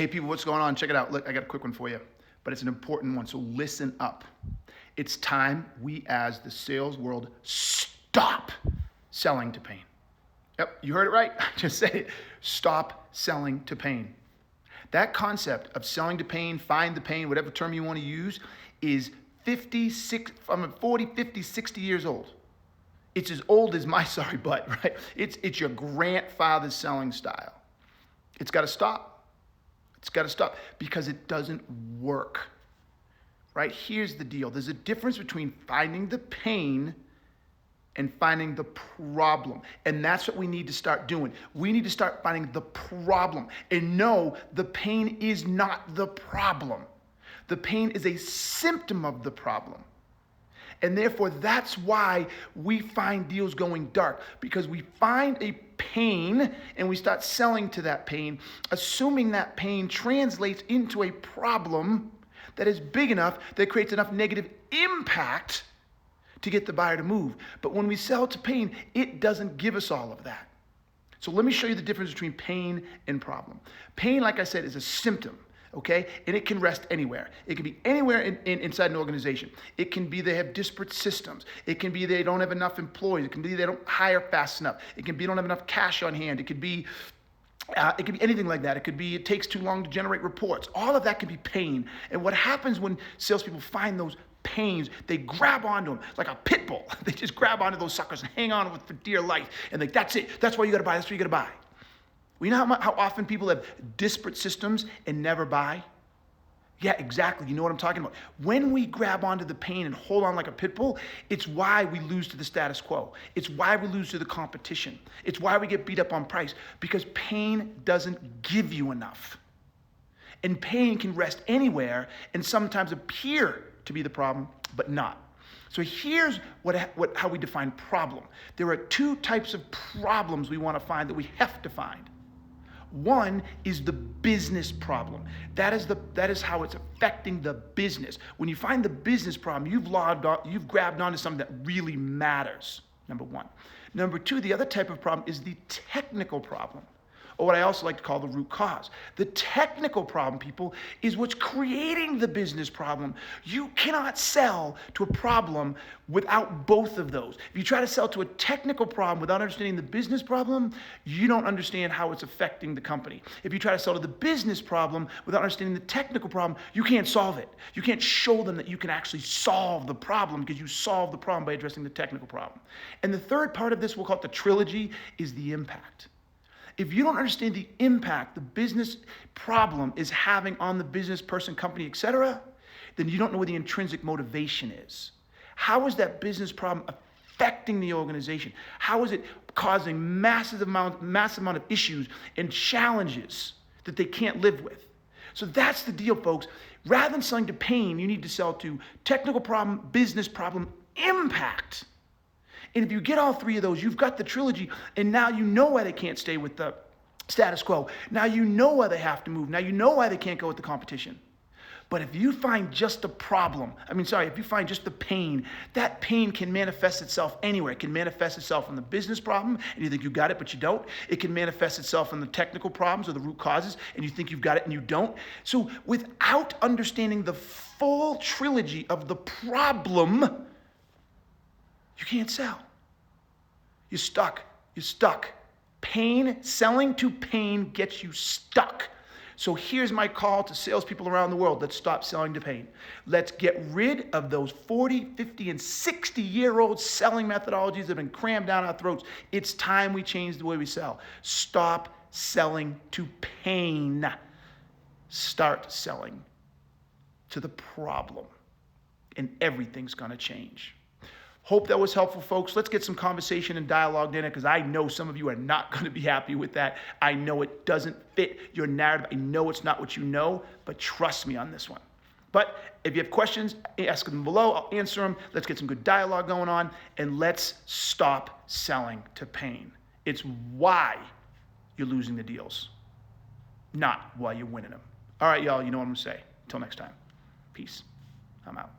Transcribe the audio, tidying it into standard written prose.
Hey people, what's going on? Check it out. Look, I got a quick one for you, but it's an important one, so listen up. It's time we as the sales world stop selling to pain. Yep, you heard it right. I just said it. Stop selling to pain. That concept of selling to pain, find the pain, whatever term you want to use, is 40, 50, 60 years old. It's as old as my sorry butt, right? It's your grandfather's selling style. It's got to stop. It's got to stop because it doesn't work, right? Here's the deal. There's a difference between finding the pain and finding the problem. And that's what we need to start doing. We need to start finding the problem and know the pain is not the problem. The pain is a symptom of the problem. And therefore, that's why we find deals going dark, because we find a pain and we start selling to that pain, assuming that pain translates into a problem that is big enough, that creates enough negative impact to get the buyer to move. But when we sell to pain, it doesn't give us all of that. So let me show you the difference between pain and problem. Pain, like I said, is a symptom. Okay, and it can rest anywhere. It can be anywhere inside an organization. It can be they have disparate systems. It can be they don't have enough employees. It can be they don't hire fast enough. It can be they don't have enough cash on hand. It could be anything like that. It could be it takes too long to generate reports. All of that can be pain. And what happens when salespeople find those pains, they grab onto them like a pit bull. They just grab onto those suckers and hang on with for dear life. And like, that's it. That's why you got to buy. That's what you got to buy. We know how often people have disparate systems and never buy? Yeah, exactly. You know what I'm talking about. When we grab onto the pain and hold on like a pit bull, it's why we lose to the status quo. It's why we lose to the competition. It's why we get beat up on price, because pain doesn't give you enough. And pain can rest anywhere and sometimes appear to be the problem, but not. So here's how we define problem. There are two types of problems we want to find that we have to find. One is the business problem. That is how it's affecting the business. When you find the business problem, you've grabbed onto something that really matters, number one. Number two, the other type of problem is the technical problem, or what I also like to call the root cause. The technical problem, people, is what's creating the business problem. You cannot sell to a problem without both of those. If you try to sell to a technical problem without understanding the business problem, you don't understand how it's affecting the company. If you try to sell to the business problem without understanding the technical problem, you can't solve it. You can't show them that you can actually solve the problem, because you solve the problem by addressing the technical problem. And the third part of this, we'll call it the trilogy, is the impact. If you don't understand the impact the business problem is having on the business person, company, etc., then you don't know where the intrinsic motivation is. How is that business problem affecting the organization? How is it causing massive amount of issues and challenges that they can't live with? So that's the deal, folks. Rather than selling to pain, you need to sell to technical problem, business problem, impact. And if you get all three of those, you've got the trilogy, and now you know why they can't stay with the status quo. Now you know why they have to move. Now you know why they can't go with the competition. But if you find just the problem, if you find just the pain, that pain can manifest itself anywhere. It can manifest itself in the business problem, and you think you got it, but you don't. It can manifest itself in the technical problems or the root causes, and you think you've got it, and you don't. So without understanding the full trilogy of the problem, you can't sell. You're stuck. You're stuck. Pain, selling to pain gets you stuck. So here's my call to salespeople around the world. Let's stop selling to pain. Let's get rid of those 40, 50, and 60-year-old selling methodologies that have been crammed down our throats. It's time we change the way we sell. Stop selling to pain. Start selling to the problem, and everything's going to change. Hope that was helpful, folks. Let's get some conversation and dialogue in it, because I know some of you are not going to be happy with that. I know it doesn't fit your narrative. I know it's not what you know, but trust me on this one. But if you have questions, ask them below. I'll answer them. Let's get some good dialogue going on, and let's stop selling to pain. It's why you're losing the deals, not why you're winning them. All right, y'all, you know what I'm going to say. Until next time, peace. I'm out.